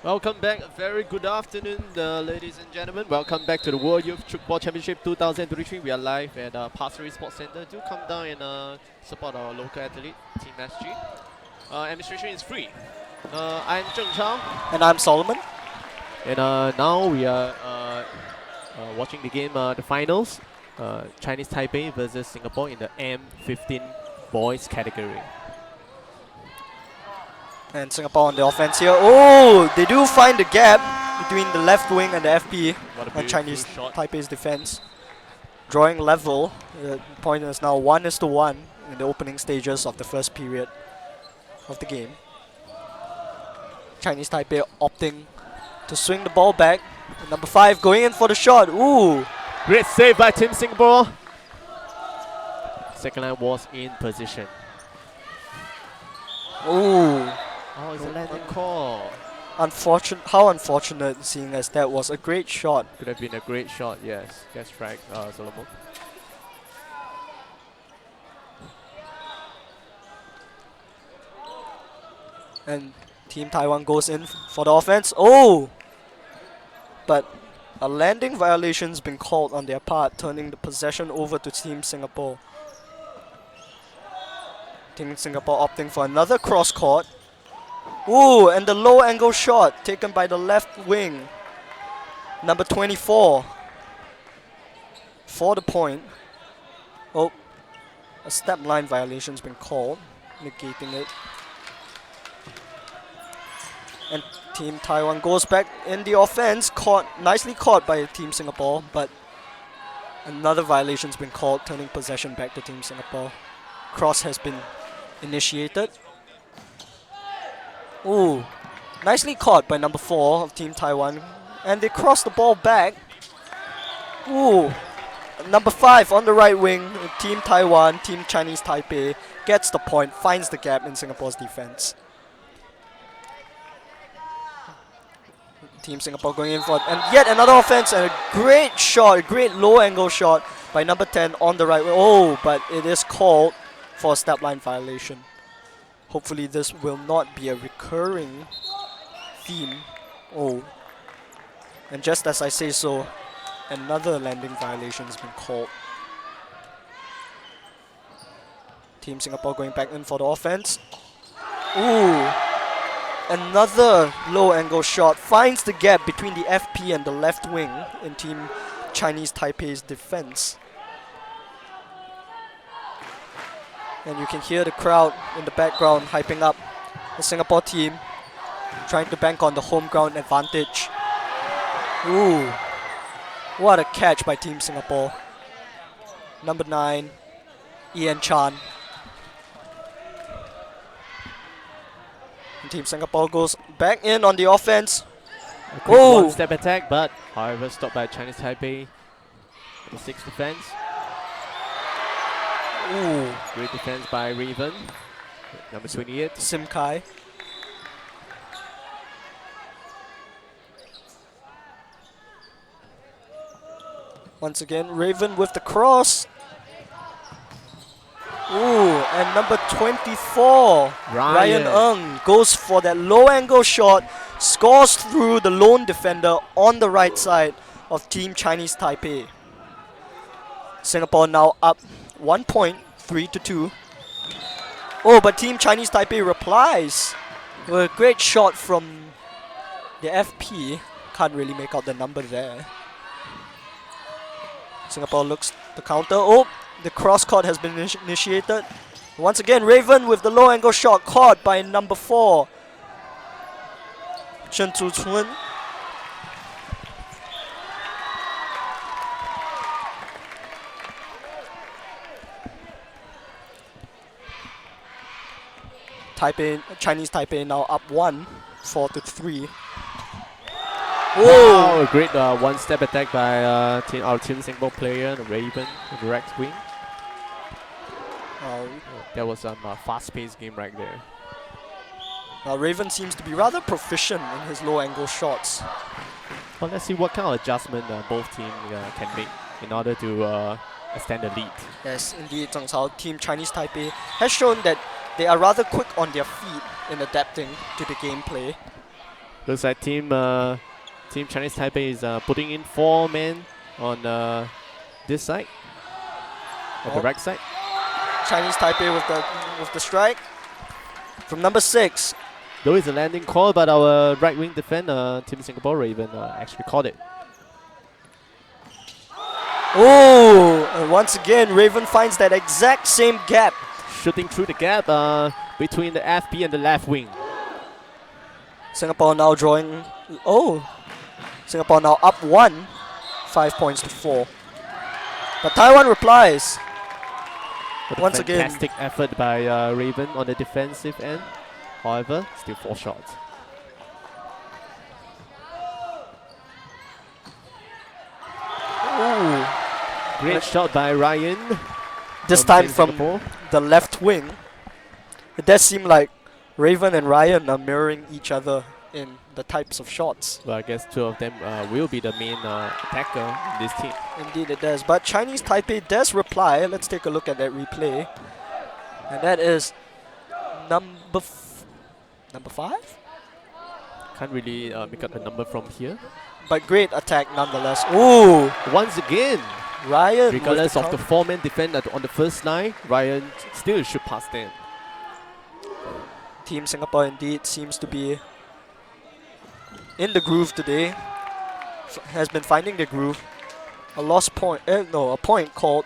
Welcome back. A very good afternoon, ladies and gentlemen. Welcome back to the World Youth Tchoukball Championship 2023. We are live at Pasir Ris Sports Center. Do come down and support our local athlete, Team SG. Administration is free. I'm Zheng Chao. And I'm Solomon. And now we are watching the game, the finals. Chinese Taipei versus Singapore in the M15 boys category. And Singapore on the offense here. Oh, they do find the gap between the left wing and the FP and Chinese Taipei's defense. Drawing level. The point is now 1:1 in the opening stages of the first period of the game. Chinese Taipei opting to swing the ball back. And number 5 going in for the shot. Ooh. Great save by Team Singapore. Second line was in position. Ooh. Oh, it's a landing call. How unfortunate, seeing as that was a great shot. Could have been a great shot, yes. That's right, Solomon. And Team Taiwan goes in for the offense. Oh! But a landing violation's been called on their part, turning the possession over to Team Singapore. Team Singapore opting for another cross court. Ooh, and the low angle shot taken by the left wing. Number 24. For the point. Oh, a step line violation's been called, negating it. And Team Taiwan goes back in the offense, nicely caught by Team Singapore, but another violation's been called, turning possession back to Team Singapore. Cross has been initiated. Ooh, nicely caught by number 4 of Team Taiwan, and they cross the ball back. Ooh, number 5 on the right wing, Team Taiwan, Team Chinese Taipei gets the point, finds the gap in Singapore's defense. Team Singapore going in for and yet another offense and a great shot, a great low angle shot by number 10 on the right wing. Oh, but it is called for a step line violation. Hopefully this will not be a recurring theme. Oh. And just as I say so, another landing violation has been called. Team Singapore going back in for the offense. Ooh. Another low angle shot finds the gap between the FP and the left wing in Team Chinese Taipei's defense. And you can hear the crowd in the background hyping up the Singapore team, trying to bank on the home ground advantage. Ooh, what a catch by Team Singapore. Number 9, Ian Chan. And Team Singapore goes back in on the offense. A quick one-step attack, but however stopped by Chinese Taipei. The 6th defense. Ooh. Great defense by Raven. Number 28. Sim Kai. Once again, Raven with the cross. Ooh, and number 24, Ryan Ng, goes for that low angle shot, scores through the lone defender on the right side of Team Chinese Taipei. Singapore now up 1 point, 3-2. Oh, but Team Chinese Taipei replies with a great shot from the FP. Can't really make out the number there. Singapore looks to counter. Oh, the cross court has been initiated. Once again, Raven with the low angle shot caught by number 4, Chen Zhuchun. Chinese Taipei now up 1, 4-3. Whoa! A great one-step attack by our Team Singapore player, the Raven, the right wing. That was a fast-paced game right there. Raven seems to be rather proficient in his low angle shots. Well, let's see what kind of adjustment both teams can make in order to extend the lead. Yes, indeed, Zheng Cao. Team Chinese Taipei has shown that they are rather quick on their feet in adapting to the gameplay. Looks like Team Chinese Taipei is putting in 4 men on this side, on the right side. Chinese Taipei with the strike from number 6. Though it's a landing call, but our right wing defender, Team Singapore Raven, actually caught it. Oh, and once again, Raven finds that exact same gap. Shooting through the gap between the FP and the left wing. Singapore now drawing. Oh, Singapore now up 1, 5 points to 4. But Taiwan replies. Once again, fantastic effort by Raven on the defensive end. However, still 4 shots. Ooh. Great shot by Ryan. This time from the left wing. It does seem like Raven and Ryan are mirroring each other in the types of shots. Well, I guess 2 of them will be the main attacker in this team. Indeed it does. But Chinese Taipei does reply. Let's take a look at that replay. And that is number 5? Can't really make up the number from here. But great attack nonetheless. Ooh! Once again, Ryan, regardless of the 4-man defender on the first line, Ryan still should pass them. Team Singapore indeed seems to be in the groove today. Has been finding the groove. A lost point, a point called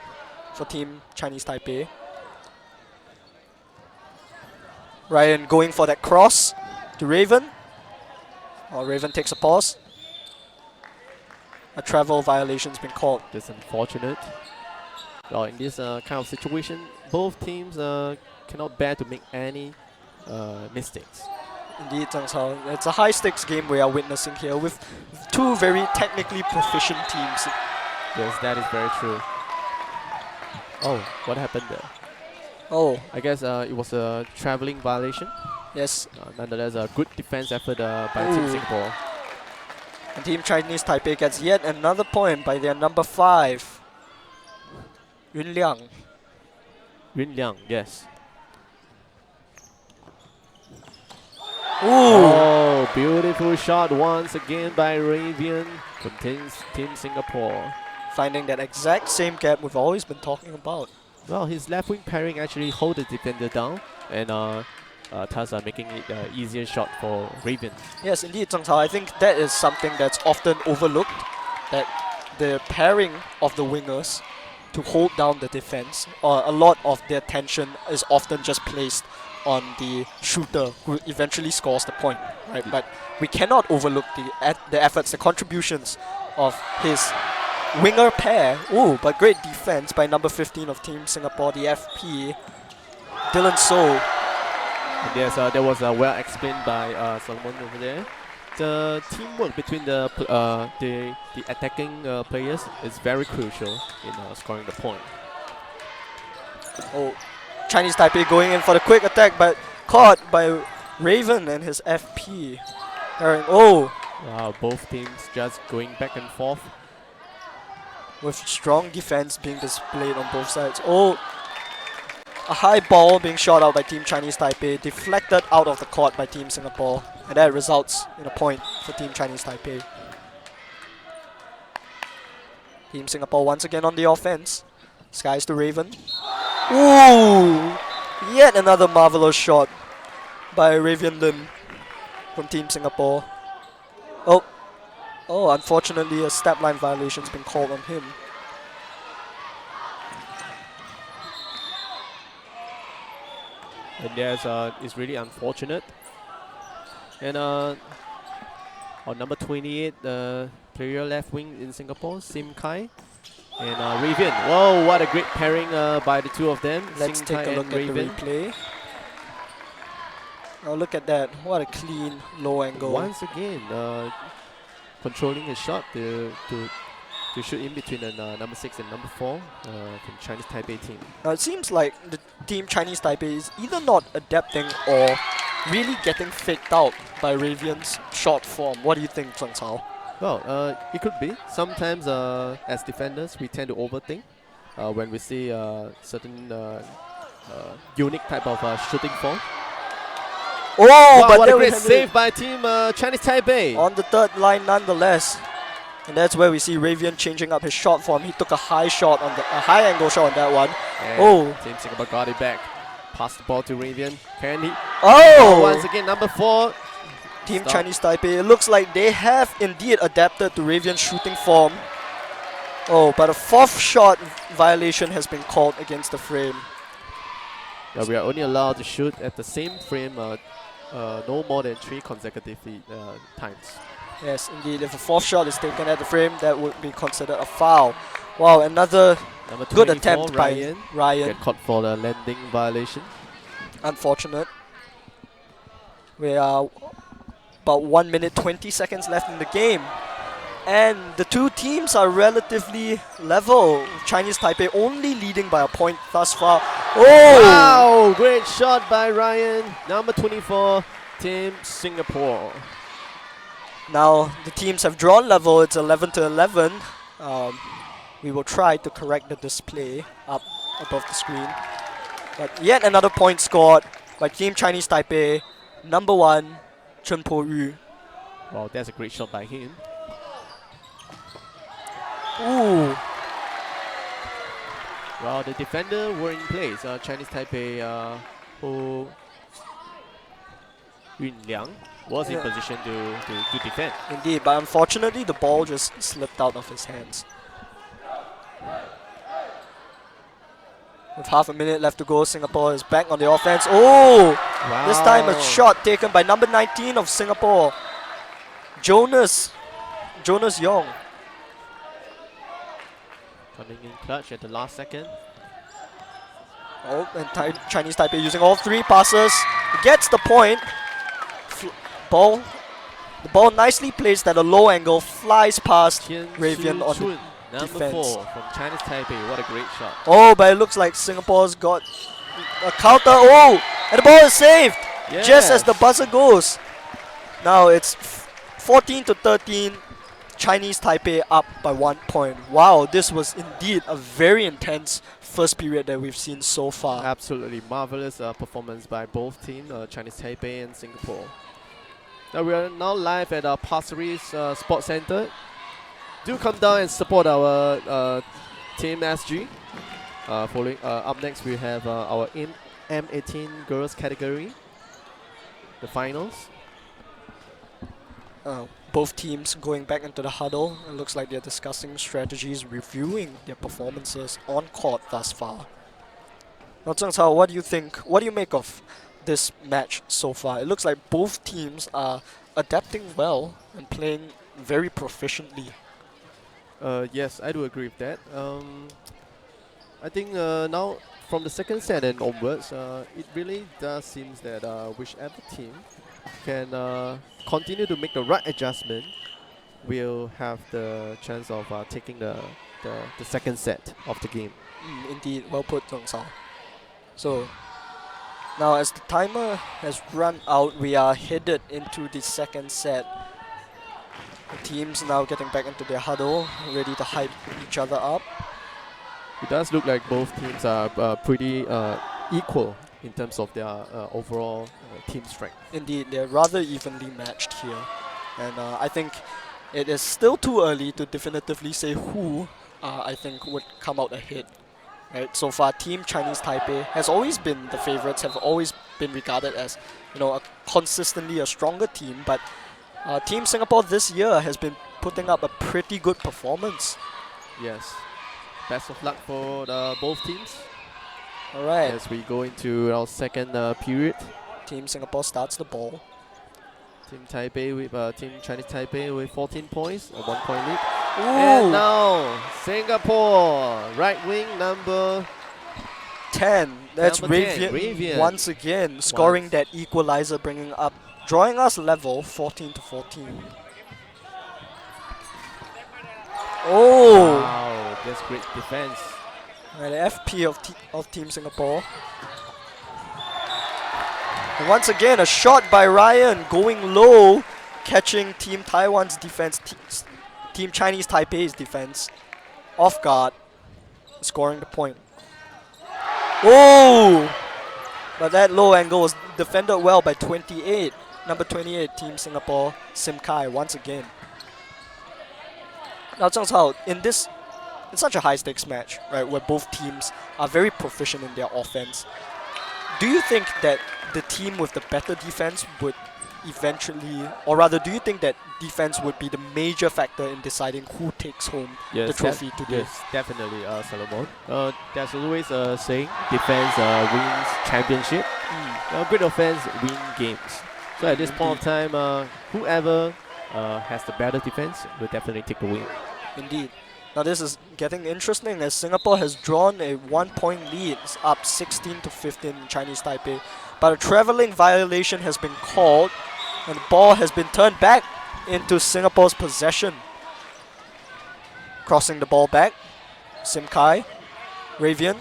for Team Chinese Taipei. Ryan going for that cross to Raven. Oh, Raven takes a pause. A travel violation's been called. That's unfortunate. Well, in this kind of situation, both teams cannot bear to make any mistakes. Indeed, Zhang Cao. It's a high-stakes game we are witnessing here with 2 very technically proficient teams. Yes, that is very true. Oh, what happened there? Oh, I guess it was a traveling violation. yes. Nonetheless, a good defense effort by Team Singapore. And Team Chinese Taipei gets yet another point by their number 5, Yun Liang. Yun Liang, yes. Ooh! Oh, beautiful shot once again by Ravian from Team Singapore. Finding that exact same gap we've always been talking about. Well, his left wing pairing actually hold the defender down and thus making it an easier shot for Raven. Yes, indeed, Zhang Cao. I think that is something that's often overlooked, that the pairing of the wingers to hold down the defense, a lot of their attention is often just placed on the shooter who eventually scores the point, right? But we cannot overlook the efforts, the contributions of his winger pair. Ooh, but great defense by number 15 of Team Singapore, the FP, Dylan So. And yes, that was well explained by Solomon over there. The teamwork between the attacking players is very crucial in scoring the point. Oh, Chinese Taipei going in for the quick attack, but caught by Raven and his FP. Oh, Wow, both teams just going back and forth. with strong defense being displayed on both sides. Oh, a high ball being shot out by Team Chinese Taipei, deflected out of the court by Team Singapore, and that results in a point for Team Chinese Taipei. Team Singapore once again on the offense. Skies to Raven. Ooh! Yet another marvelous shot by Ravian Lim from Team Singapore. Oh, unfortunately a step line violation's been called on him. And yes, it's really unfortunate. And on number 28, the player left wing in Singapore, Sim Kai. And Ravian. Whoa, what a great pairing by the 2 of them. Let's Sim take Kai a look and at Raven. the replay. Oh, look at that. What a clean low angle. Once again, controlling his shot to shoot in between the number 6 and number 4 from Chinese Taipei team. Now it seems like the Team Chinese Taipei is either not adapting or really getting faked out by Ravian's short form. What do you think, Zhang Cao? Well, it could be. Sometimes as defenders, we tend to overthink when we see certain unique type of shooting form. Oh, Wow, but what there a we great have save it by Team Chinese Taipei. on the third line nonetheless. And that's where we see Ravian changing up his shot form. He took a high shot on a high angle shot on that one. And Oh. Team Singapore got it back. Pass the ball to Ravian. Can he? Oh! Once again, number 4. Team Stop. Chinese Taipei. It looks like they have indeed adapted to Ravian's shooting form. Oh, but a 4th shot violation has been called against the frame. Yeah, we are only allowed to shoot at the same frame no more than 3 consecutive times. Yes, indeed. If a 4th shot is taken at the frame, that would be considered a foul. Wow, another Number good 24, attempt by Ryan. Get caught for the landing violation. Unfortunate. We are about 1 minute 20 seconds left in the game. And the two teams are relatively level. Chinese Taipei only leading by a point thus far. Oh! Wow, great shot by Ryan. Number 24, Team Singapore. Now the teams have drawn level. It's 11 to 11. We will try to correct the display up above the screen. But yet another point scored by Team Chinese Taipei. Number 1, Chen Po Yu. Wow, that's a great shot by him. Ooh. Well, the defender were in place. Chinese Taipei, who Yun Liang was in position to defend. Indeed, but unfortunately the ball just slipped out of his hands. With half a minute left to go, Singapore is back on the offense. Oh! Wow. This time a shot taken by number 19 of Singapore, Jonas Yong. Coming in clutch at the last second. Oh, and Chinese Taipei using all 3 passes. Gets the point. The ball nicely placed at a low angle, flies past Ravian on the number defense. 4 from Chinese Taipei. What a great shot. Oh, but it looks like Singapore's got a counter. Oh, and the ball is saved just as the buzzer goes. Now it's 14 to 13. Chinese Taipei up by 1 point. Wow, this was indeed a very intense first period that we've seen so far. Absolutely marvelous performance by both teams, Chinese Taipei and Singapore. Now we are now live at our Pasir Ris Sports Center. Do come down and support our Team SG. Following up next, we have our M18 girls category, the finals. Both teams going back into the huddle. It looks like they're discussing strategies, reviewing their performances on court thus far. Now, Zheng Cao, what do you think? What do you make of this match so far? It looks like both teams are adapting well and playing very proficiently. Yes, I do agree with that. I think now from the second set and onwards, it really does seem that whichever team can continue to make the right adjustment will have the chance of taking the second set of the game. Indeed, well put, Zheng Cao. So, now as the timer has run out, we are headed into the second set. The teams now getting back into their huddle, ready to hype each other up. It does look like both teams are pretty equal in terms of their overall team strength. Indeed, they're rather evenly matched here. And I think it is still too early to definitively say who I think would come out ahead. Right? So far, Team Chinese Taipei has always been the favorites, have always been regarded as, consistently a stronger team. But Team Singapore this year has been putting up a pretty good performance. Yes. Best of luck for both teams. Alright. As we go into our second period. Team Singapore starts the ball. Team Taipei with Team Chinese Taipei with 14 points, a 1 point lead. Ooh. And now Singapore, right wing number 10. That's number 10, Ravian Ravian. once again scoring that equalizer, drawing us level 14 to 14. Oh! Wow, that's great defense. The FP of Team Singapore. And once again, a shot by Ryan going low, catching Team Taiwan's defense, Team Chinese Taipei's defense off guard, scoring the point. Oh! But that low angle was defended well by 28. Number 28, Team Singapore, Sim Kai once again. Now, Zhang Cao, in such a high-stakes match, right, where both teams are very proficient in their offense, do you think that the team with the better defense would eventually, or rather, do you think that defense would be the major factor in deciding who takes home the trophy today? Yes, definitely, Solomon. There's always a saying, defense wins championship. Great offense win games. So at this point of time, whoever has the better defense will definitely take the win. Indeed. Now this is getting interesting as Singapore has drawn a 1-point lead. It's up 16-15 in Chinese Taipei. But a travelling violation has been called and the ball has been turned back into Singapore's possession. Crossing the ball back, Sim Kai, Ravian.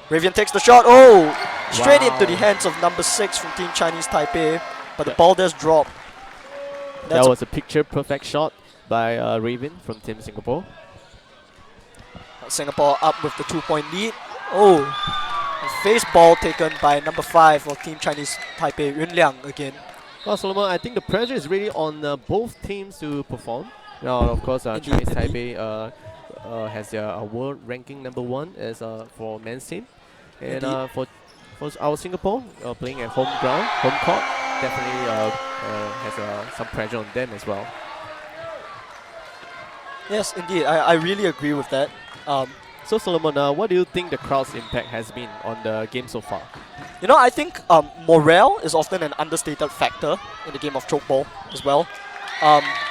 Ravian takes the shot. Oh! Straight into the hands of number 6 from Team Chinese Taipei. But the ball does drop. That was a picture-perfect shot by Raven from Team Singapore. Singapore up with the 2-point lead. Oh! A face ball taken by number 5 of Team Chinese Taipei, Yun Liang again. Well, Solomon, I think the pressure is really on both teams to perform. Now, of course, Chinese Taipei has their world ranking number 1 as for men's team. And for our Singapore, playing at home court, definitely has some pressure on them as well. Yes, indeed. I really agree with that. So Solomon, what do you think the crowd's impact has been on the game so far? You know, I think morale is often an understated factor in the game of Tchoukball as well.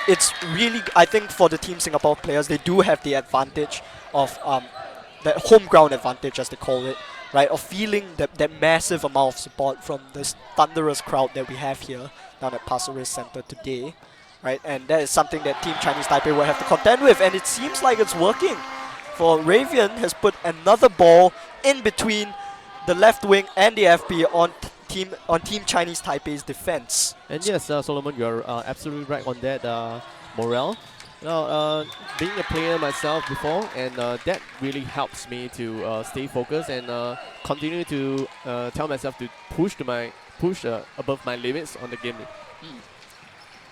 It's really, I think for the Team Singapore players, they do have the advantage of that home ground advantage, as they call it, right? Of feeling that massive amount of support from this thunderous crowd that we have here down at Pasir Ris Centre today, right? And that is something that Team Chinese Taipei will have to contend with, and it seems like it's working. For Ravian has put another ball in between the left wing and the FP on Team Chinese Taipei's defense. And yes, Solomon, you're absolutely right on that morale. Now, being a player myself before, and that really helps me to stay focused and continue to tell myself to push above my limits on the game.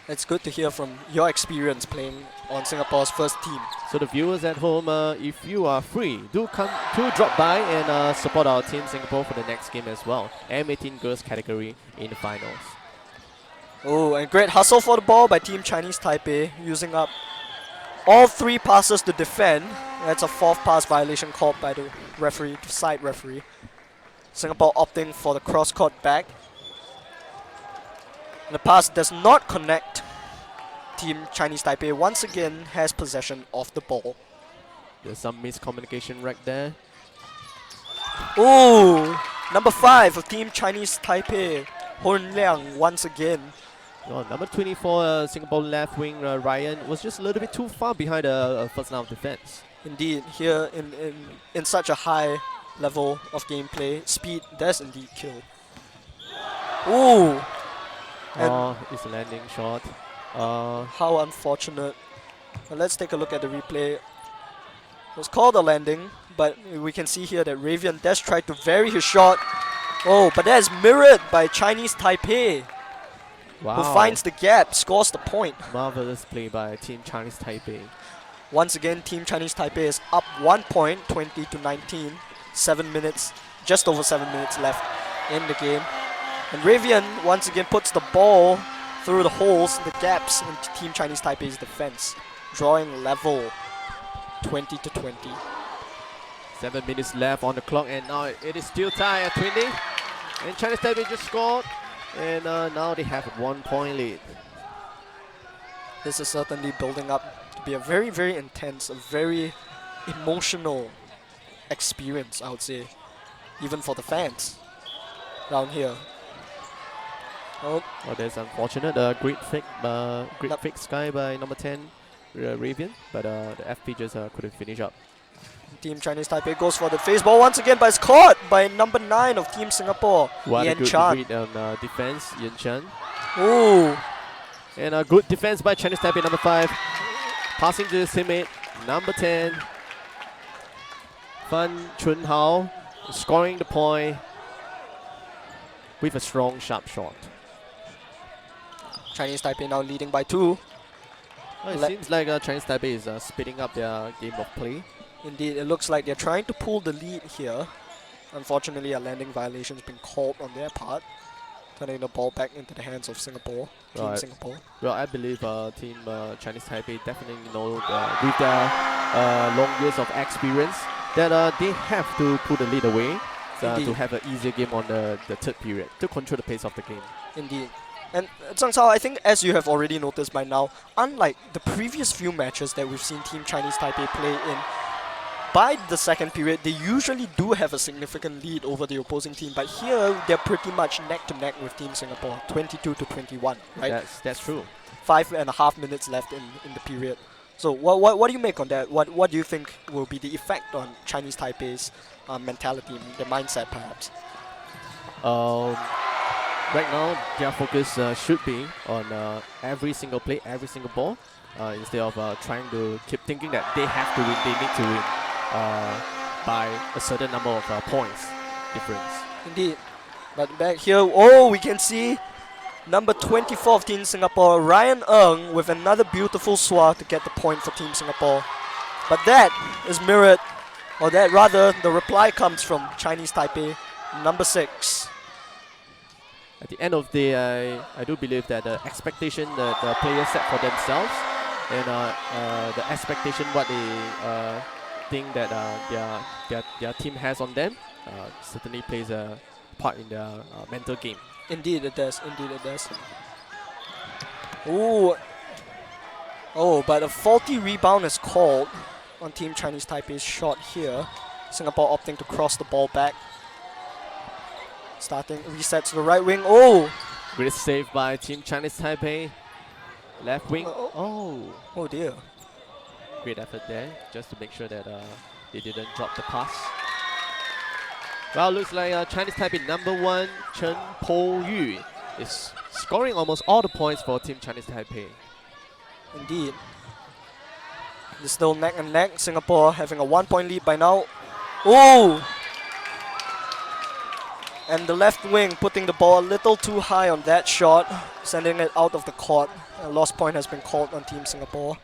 It's good to hear from your experience playing on Singapore's first team. So the viewers at home, if you are free, do drop by and support our Team Singapore for the next game as well. M18 girls category in the finals. Oh, and great hustle for the ball by Team Chinese Taipei, using up all 3 passes to defend. That's a 4th pass violation called by the referee, the side referee. Singapore opting for the cross-court back. The pass does not connect. Team Chinese Taipei once again has possession of the ball. There's some miscommunication right there. Ooh! Number 5 of Team Chinese Taipei, Hon Liang once again. Oh, number 24, Singapore left wing Ryan was just a little bit too far behind the first line of defense. Indeed, here in such a high level of gameplay, speed does indeed kill. Ooh! And it's a landing shot. How unfortunate. Well, let's take a look at the replay. It was called a landing, but we can see here that Ravian does try to vary his shot. Oh, but that is mirrored by Chinese Taipei, who finds the gap, scores the point. Marvelous play by Team Chinese Taipei. Once again, Team Chinese Taipei is up 1 point, 20-19. 7 minutes, just over 7 minutes left in the game. And Ravian once again puts the ball through the holes, the gaps in Team Chinese Taipei's defense, drawing level 20-20. 7 minutes left on the clock, and now it is still tied at 20. And Chinese Taipei just scored, and now they have a 1 point lead. This is certainly building up to be a very, very intense, a very emotional experience, I would say, even for the fans down here. Oh, that's unfortunate. Great fake sky by number 10, Ravian, but the FP just couldn't finish up. Team Chinese Taipei goes for the face ball once again, but it's caught by number 9 of Team Singapore, what Yan a good Chan. read on defense, Yan Chan. Ooh. And a good defense by Chinese Taipei, number 5. Passing to his teammate, number 10, Fan Chun Hao, scoring the point. with a strong, sharp shot. Chinese Taipei now leading by 2. Well, it seems like Chinese Taipei is speeding up their game of play. Indeed, it looks like they're trying to pull the lead here. Unfortunately, a landing violation has been called on their part, turning the ball back into the hands of Singapore, Team Singapore. Well, I believe Team Chinese Taipei definitely know with their long years of experience that they have to put the lead away to have an easier game on the third period to control the pace of the game. Indeed. And Zhang Cao, I think as you have already noticed by now, unlike the previous few matches that we've seen Team Chinese Taipei play in, by the second period, they usually do have a significant lead over the opposing team, but here they're pretty much neck to neck with Team Singapore, 22 to 21, right? That's true. 5.5 minutes left in the period. So what do you make on that? What do you think will be the effect on Chinese Taipei's mentality, their mindset perhaps? Right now, their focus should be on every single play, every single ball, instead of trying to keep thinking that they have to win, they need to win by a certain number of points difference. Indeed. But back here, oh, we can see number 24 of Team Singapore, Ryan Ng, with another beautiful swat to get the point for Team Singapore. But that is mirrored, or that rather, the reply comes from Chinese Taipei, number 6. At the end of the day, I do believe that the expectation that the players set for themselves and the expectation what they think that their team has on them certainly plays a part in their mental game. Indeed it does, indeed it does. Ooh. Oh, but a faulty rebound is called on Team Chinese Taipei's shot here. Singapore opting to cross the ball back. Starting, resets to the right wing. Oh! Great save by Team Chinese Taipei. Left wing. Oh dear. Great effort there, just to make sure that they didn't drop the pass. Well, looks like Chinese Taipei number 1, Chen Po Yu, is scoring almost all the points for Team Chinese Taipei. Indeed. It's still neck and neck. Singapore having a 1-point lead by now. Oh! And the left wing putting the ball a little too high on that shot, sending it out of the court. A lost point has been called on Team Singapore.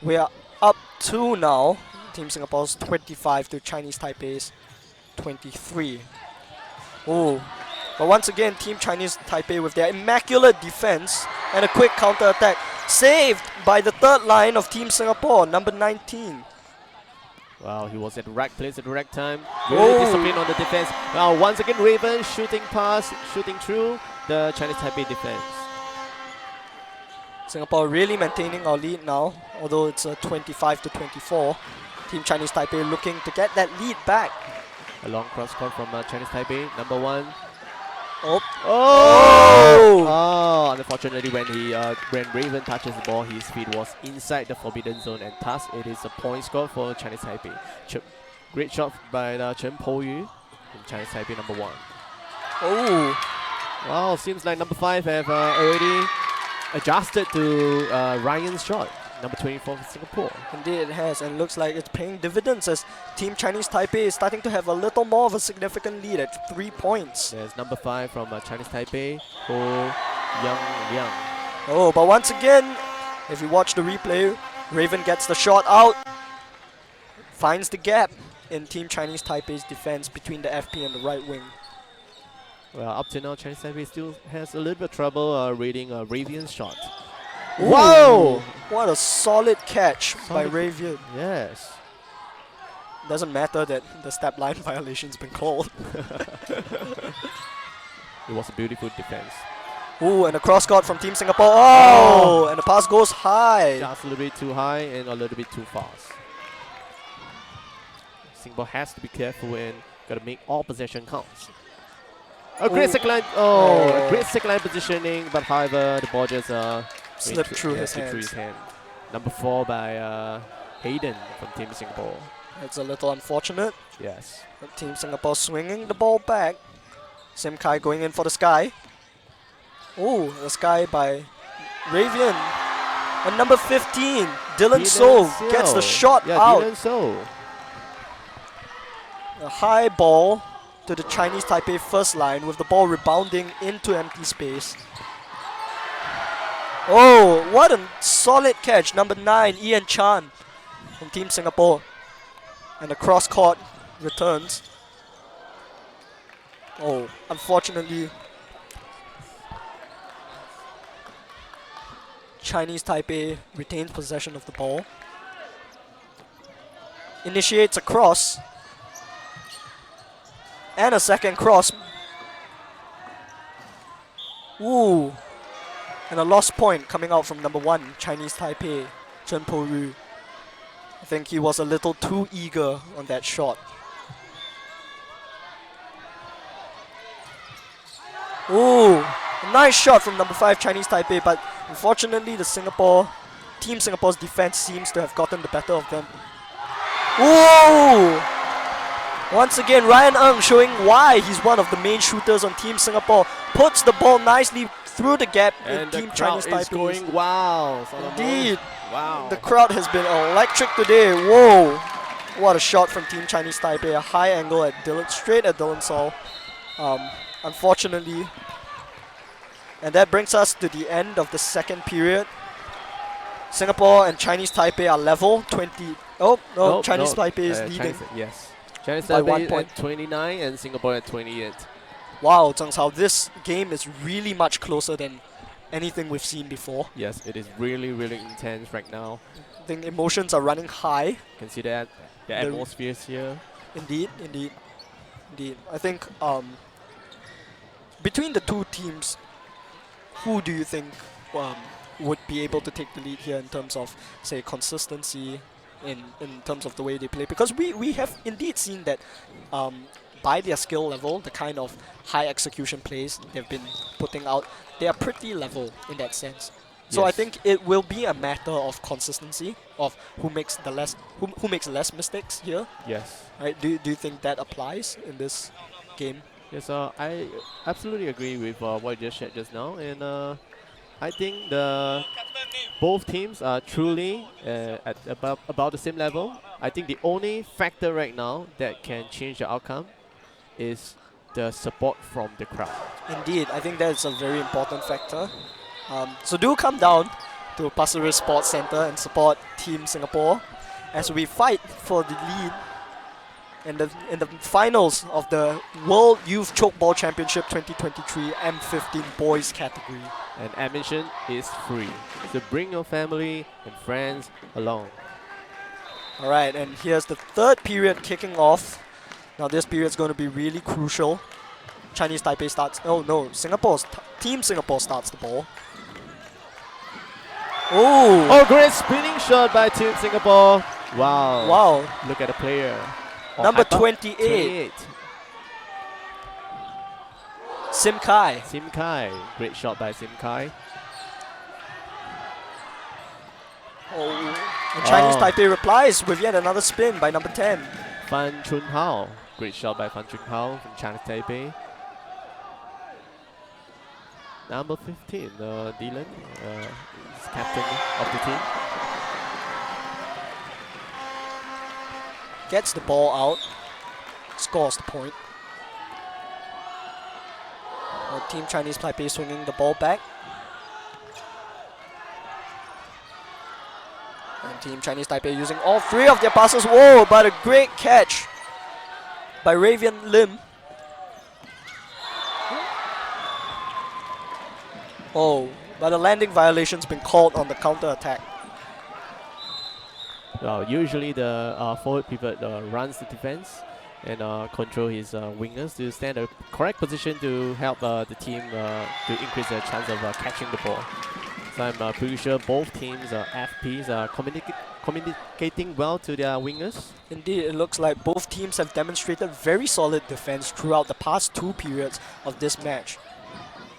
We are up 2 now. Team Singapore's 25 to Chinese Taipei's 23. Oh, but once again, Team Chinese Taipei with their immaculate defense and a quick counter-attack. Saved by the third line of Team Singapore, number 19. Wow, he was at the right place at the right time. Really disciplined on the defense. Now, once again, Raven shooting past, shooting through the Chinese Taipei defense. Singapore really maintaining our lead now, although it's 25 to 24. Team Chinese Taipei looking to get that lead back. A long cross court from Chinese Taipei, number 1. Oh! Unfortunately, when Raven touches the ball, his feet was inside the forbidden zone, and thus it is a point score for Chinese Taipei. Great shot by Chen Po Yu from Chinese Taipei, number 1. Oh! Wow, seems like number 5 have already adjusted to Ryan's shot. Number 24 for Singapore. Indeed it has, and looks like it's paying dividends as Team Chinese Taipei is starting to have a little more of a significant lead at 3 points. There's number 5 from Chinese Taipei, Ho Yang. Oh, but once again, if you watch the replay, Raven gets the shot out, finds the gap in Team Chinese Taipei's defense between the FP and the right wing. Well, up to now, Chinese Taipei still has a little bit of trouble reading Ravian's shot. Ooh, wow! What a solid catch by Ravian. Yes. Doesn't matter that the step line violation's been called. It was a beautiful defense. Ooh, and a cross court from Team Singapore. Oh! And the pass goes high. Just a little bit too high and a little bit too fast. Singapore has to be careful and got to make all possession counts. A great second line. A great second line positioning, but however, the ball just slipped through his hand. Number 4 by Hayden from Team Singapore. It's a little unfortunate. Yes. But Team Singapore swinging the ball back. Sim Kai going in for the sky. Oh, the sky by Ravian. And number 15, Dylan So gets the shot out. Dylan So. A high ball to the Chinese Taipei first line with the ball rebounding into empty space. Oh, what a solid catch. Number 9, Ian Chan from Team Singapore. And the cross-court returns. Oh, unfortunately, Chinese Taipei retains possession of the ball. Initiates a cross. And a second cross. Ooh. And a lost point coming out from number 1, Chinese Taipei, Chen Po Yu. I think he was a little too eager on that shot. Ooh, a nice shot from number 5, Chinese Taipei, but unfortunately Team Singapore's defense seems to have gotten the better of them. Ooh! Once again, Ryan Ng showing why he's one of the main shooters on Team Singapore. Puts the ball nicely through the gap in Team Chinese Taipei. Is going wow. Indeed. Wow. The crowd has been electric today. Whoa. What a shot from Team Chinese Taipei. A high angle at Dylan, straight at Dylan Saul. Unfortunately. And that brings us to the end of the second period. Singapore and Chinese Taipei are level. 20. Oh, no. Nope, Chinese Taipei is leading. Yes. Chinese by Taipei 1 point. at 29 and Singapore at 28. Wow, Zheng Cao, this game is really much closer than anything we've seen before. Yes, it is really, really intense right now. I think emotions are running high. You can see that the atmosphere is here. Indeed. I think between the two teams, who do you think would be able to take the lead here in terms of, say, consistency, in terms of the way they play? Because we have indeed seen that by their skill level, the kind of high execution plays they've been putting out, they are pretty level in that sense. So I think it will be a matter of consistency, of who makes less mistakes here. Yes. Right? Do you think that applies in this game? Yes, I absolutely agree with what you just shared just now, and I think both teams are truly at about the same level. I think the only factor right now that can change the outcome is the support from the crowd. Indeed, I think that's a very important factor. So do come down to Pasir Ris Sports Centre and support Team Singapore as we fight for the lead in the finals of the World Youth Tchoukball Championship 2023 M15 boys category. And admission is free, so bring your family and friends along. Alright, and here's the third period kicking off. Now this period is going to be really crucial. Chinese Taipei starts. Oh no, Team Singapore starts the ball. Oh, great spinning shot by Team Singapore. Wow. Look at the player. Number 28. Sim Kai. Great shot by Sim Kai. And Chinese Taipei replies with yet another spin by number 10. Fan Chun Hao. Great shot by Fan Chun Hao from Chinese Taipei. Number 15, Dylan, is captain of the team. Gets the ball out, scores the point. Team Chinese Taipei swinging the ball back. And Team Chinese Taipei using all three of their passes. Whoa, but a great catch by Ravian Lim. Oh, but a landing violation's been called on the counter-attack. Well, usually the forward pivot runs the defense and control his wingers to stand a correct position to help the team to increase their chance of catching the ball. So I'm pretty sure both teams, FPs, are communicating well to their wingers. Indeed, it looks like both teams have demonstrated very solid defense throughout the past two periods of this match.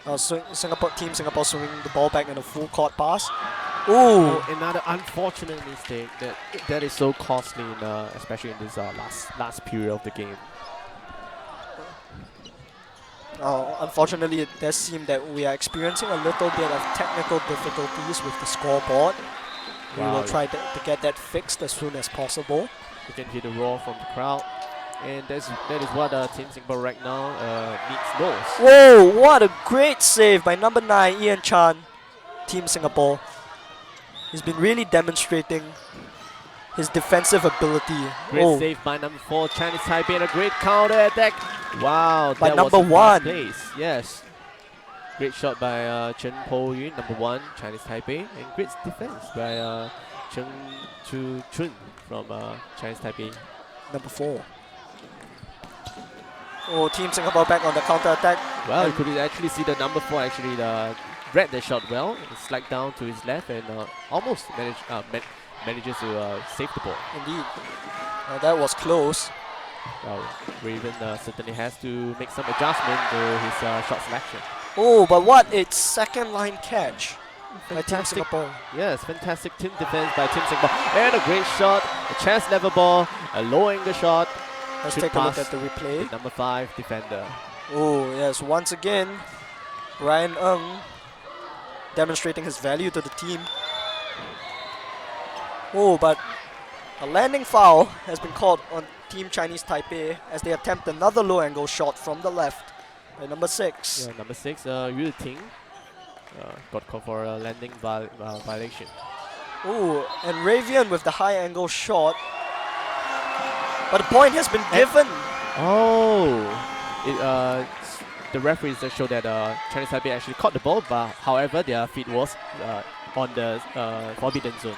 Team Singapore swinging the ball back in a full court pass. Ooh! Another unfortunate mistake that is so costly, especially in this last period of the game. Unfortunately, it does seem that we are experiencing a little bit of technical difficulties with the scoreboard. We will try to get that fixed as soon as possible. You can hear the roar from the crowd. And that is what Team Singapore right now needs most. Whoa, what a great save by number 9, Ian Chan, Team Singapore. He's been really demonstrating his defensive ability. Great save by number 4, Chinese Taipei, and a great counter attack. Wow, by that number was a 1. place. Yes. Great shot by Chen Po Yun, number 1, Chinese Taipei, and great defense by Chen Chu Chun from Chinese Taipei. Number 4. Oh, Team Singapore back on the counter attack. Well, you could actually see the number 4 actually read the shot well, slide down to his left and almost manages to save the ball. Indeed. That was close. Well, Raven certainly has to make some adjustment to his shot selection. Oh, but what a second line catch by Team Fantastic. Singapore. Yes, fantastic team defense by Team Singapore. And a great shot, a chest level ball, a low angle shot. Let's Should take a look pass at the replay. the number 5 defender. Oh, yes, once again, Ryan Ng demonstrating his value to the team. Oh, but a landing foul has been called on Team Chinese Taipei as they attempt another low angle shot from the left by number 6. Yeah, number 6, Yu Ting, got called for a landing violation. Oh, and Ravian with the high angle shot. But the point has been given. Oh, the referees show that Chinese Taipei actually caught the ball, but however their feet was on the forbidden zone.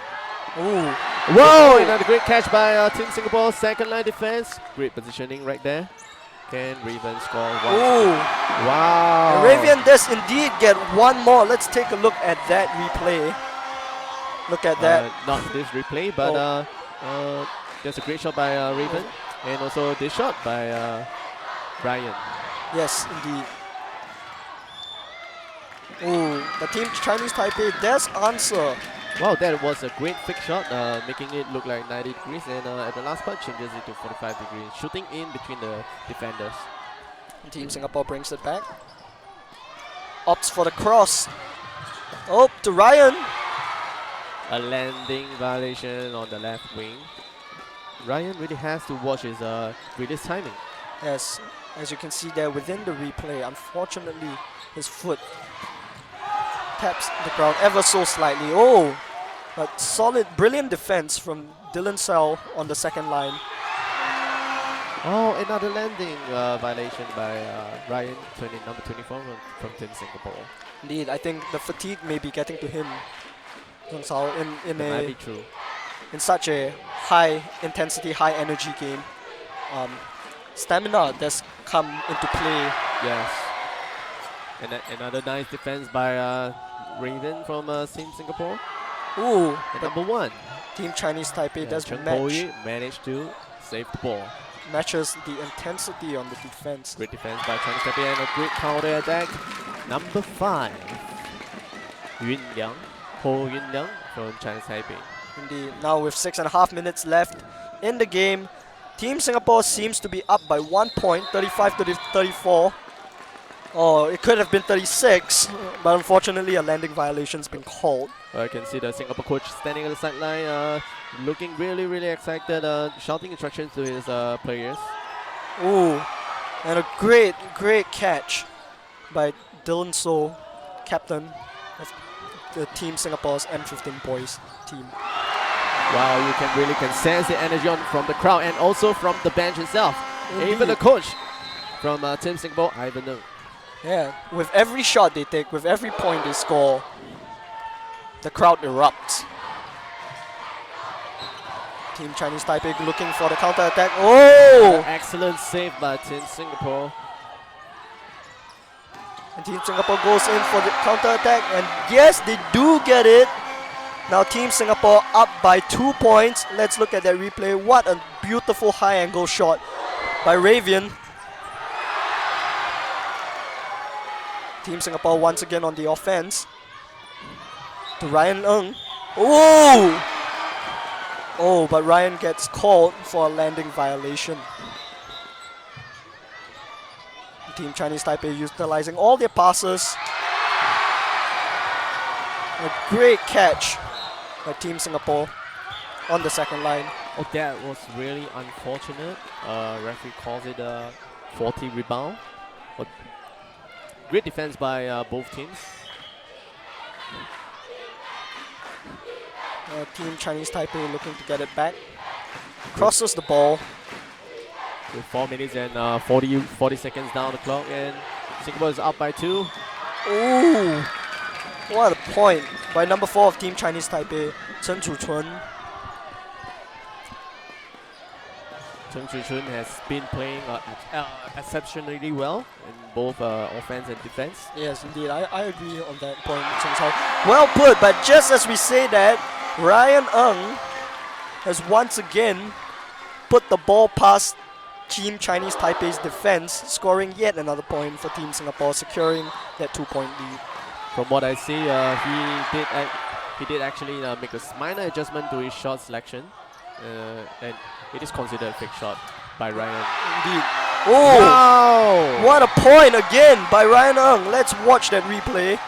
Oh, Whoa! Another great catch by Team Singapore, second line defense. Great positioning right there. Can Raven score one? oh. Wow! Ravian does indeed get one more. Let's take a look at that replay. Look at that. Not this replay, but there's a great shot by Raven, and also this shot by Ryan. Yes, indeed. Oh, the Team Chinese Taipei does answer. Wow, that was a great fake shot, making it look like 90 degrees, and at the last part changes it to 45 degrees, shooting in between the defenders. Team Singapore brings it back. Opts for the cross. Oh, to Ryan. A landing violation on the left wing. Ryan really has to watch his release timing. Yes, as you can see there within the replay, unfortunately, his foot taps the ground ever so slightly. Oh, but solid, brilliant defense from Dylan Sell on the second line. Oh, another landing violation by Ryan, number 24 from Team Singapore. Indeed, I think the fatigue may be getting to him. Dylan Sell That might be true. in such a high intensity, high energy game. Stamina does come into play. Yes. And another nice defense by Raven from Team Singapore. Ooh, And but number 1. Team Chinese Taipei does Chen Po match. Yu managed to save the ball. Matches the intensity on the defense. Great defense by Chinese Taipei and a great counter attack. Number 5, Yun Liang, Ho Yun Liang from Chinese Taipei. Indeed. Now with 6.5 minutes left in the game, Team Singapore seems to be up by 1 point, 35 to 34. Oh, it could have been 36, but unfortunately a landing violation's been called. I can see the Singapore coach standing on the sideline, looking really excited, shouting instructions to his players. Ooh, and a great catch by Dylan So, captain of the Team Singapore's M15 boys team. Wow, you can really sense the energy from the crowd and also from the bench itself. Indeed. Even the coach from Team Singapore, Ivan Ng. Yeah, with every shot they take, with every point they score, the crowd erupts. Team Chinese Taipei looking for the counter attack. Oh! Excellent save by Team Singapore. And Team Singapore goes in for the counter attack, and yes, they do get it. Now Team Singapore up by 2 points. Let's look at that replay. What a beautiful high angle shot by Ravian. Team Singapore once again on the offense. To Ryan Ng. Oh! Oh, but Ryan gets called for a landing violation. Team Chinese Taipei utilizing all their passes. A great catch by Team Singapore. on the second line. Oh, that was really unfortunate. Referee calls it a 40 rebound. But great defense by both teams. Team Chinese Taipei looking to get it back. Crosses the ball. With 4 minutes and 40 seconds down the clock, and Singapore is up by 2. Ooh! What a point by number 4 of Team Chinese Taipei, Chen Chuchun. Chen Chuchun has been playing exceptionally well in both offense and defense. Yes, indeed. I agree on that point, Chen Chao. Well put, but just as we say that, Ryan Ng has once again put the ball past Team Chinese Taipei's defense, scoring yet another point for Team Singapore, securing that 2-point lead. From what I see, he did actually make a minor adjustment to his shot selection, and it is considered a fake shot by Ryan. Indeed. Oh! Wow! What a point again by Ryan Ng. Let's watch that replay.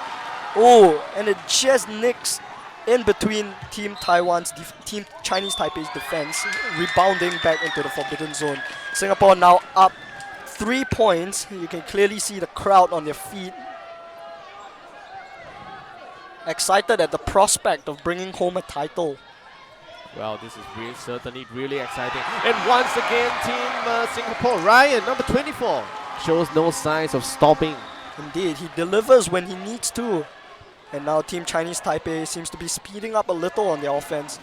Oh, and it just nicks in between Team Team Chinese Taipei's defense, rebounding back into the forbidden zone. Singapore now up 3 points. You can clearly see the crowd on their feet, excited at the prospect of bringing home a title. Well, this is certainly really exciting. And once again, Team Singapore, Ryan, number 24, shows no signs of stopping. Indeed, he delivers when he needs to. And now Team Chinese Taipei seems to be speeding up a little on their offense.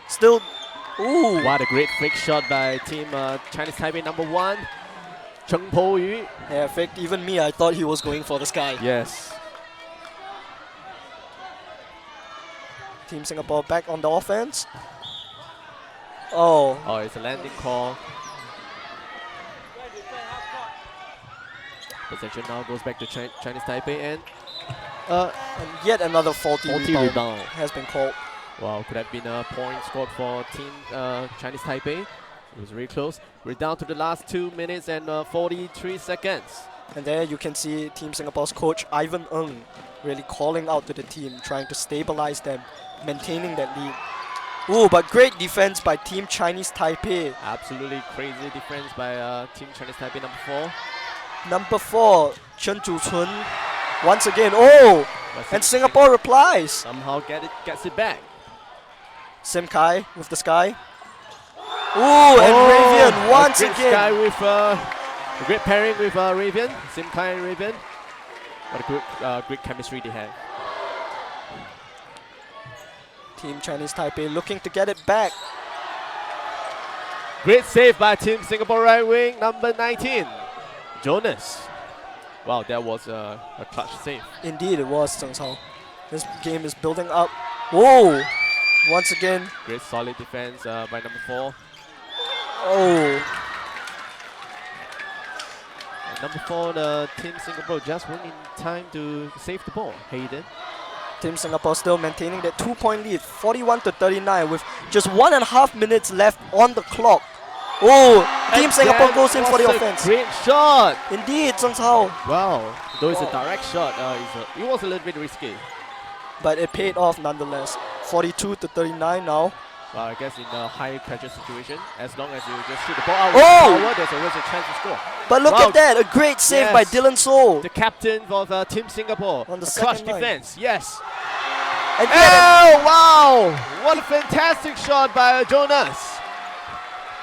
Still, ooh. What a great fake shot by Team Chinese Taipei, number 1, Cheng Po Yu. Yeah, faked even me. I thought he was going for the sky. Yes. Team Singapore back on the offense. Oh. Oh, it's a landing call. Possession now goes back to Chinese Taipei, and yet another faulty rebound has been called. Wow, could have been a point scored for Team Chinese Taipei. It was really close. We're down to the last 2 minutes and 43 seconds. And there you can see Team Singapore's coach Ivan Ng really calling out to the team, trying to stabilize them, maintaining that lead. Ooh, but great defense by Team Chinese Taipei. Absolutely crazy defense by Team Chinese Taipei, number 4. Number 4, Chen Chuchun. Once again, oh! And Singapore replies. Somehow gets it back. Sim Kai with the sky. Ooh, and Ravian once again. Sky with a great pairing with Ravian. Sim Kai and Ravian. What a great chemistry they have. Team Chinese Taipei looking to get it back. Great save by Team Singapore right wing, number 19, Jonas. Wow, that was a clutch save. Indeed, it was, Zheng Cao. This game is building up. Whoa! Once again. Great solid defense by number 4. Oh. And number 4, the Team Singapore just went in time to save the ball. Hayden. Team Singapore still maintaining that 2-point lead, 41-39, with just 1.5 minutes left on the clock. Oh, Team Singapore goes in for the offense. Great shot. Indeed, Zheng Cao. Wow, though it's a direct shot, it was a little bit risky. But it paid off nonetheless. 42-39 now. Well, I guess in a high pressure situation, as long as you just shoot the ball out with power, there's always a chance to score. But look at that, a great save by Dylan So. The captain of Team Singapore. On the clutch line. Defense, yes. And oh, wow! What a fantastic shot by Jonas.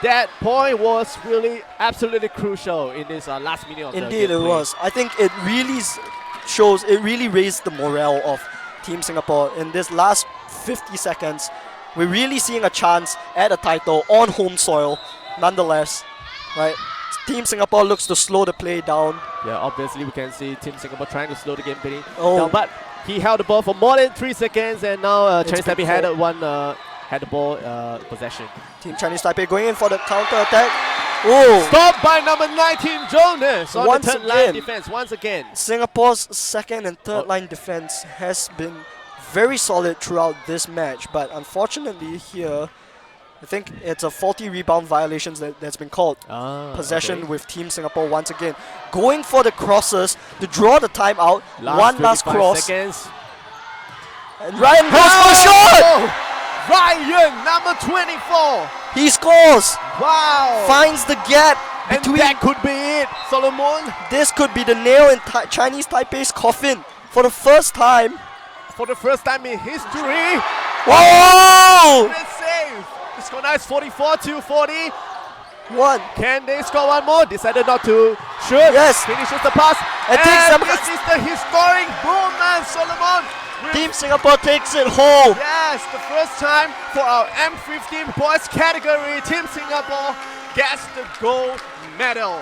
That point was really absolutely crucial in this last minute of the game. Indeed, it was. I think it really shows, it really raised the morale of Team Singapore in this last 50 seconds. We're really seeing a chance at a title on home soil, nonetheless, right? Team Singapore looks to slow the play down. Yeah, obviously we can see Team Singapore trying to slow the game down, but he held the ball for more than 3 seconds, and now Chinese Taipei had the ball possession. Team Chinese Taipei going in for the counter attack. Oh! Stopped by number 19 Jonas on the third line defense once again. Singapore's second and third line defense has been very solid throughout this match, but unfortunately here, I think it's a faulty rebound violations that's been called. Possession with Team Singapore once again. Going for the crosses to draw the time out. One last cross. Seconds. And Ryan goes for a shot! Ryan, number 24. He scores. Wow. Finds the gap And between. that could be it, Solomon. This could be the nail in Chinese Taipei's coffin for the first time. For the first time in history. Whoa! Great save. The score now is 44-40. One. Can they score one more? Decided not to shoot. Yes. Finishes the pass. And takes them- this is the historic moment, Solomon. Team Singapore takes it home. Yes, the first time for our M15 boys category. Team Singapore gets the gold medal.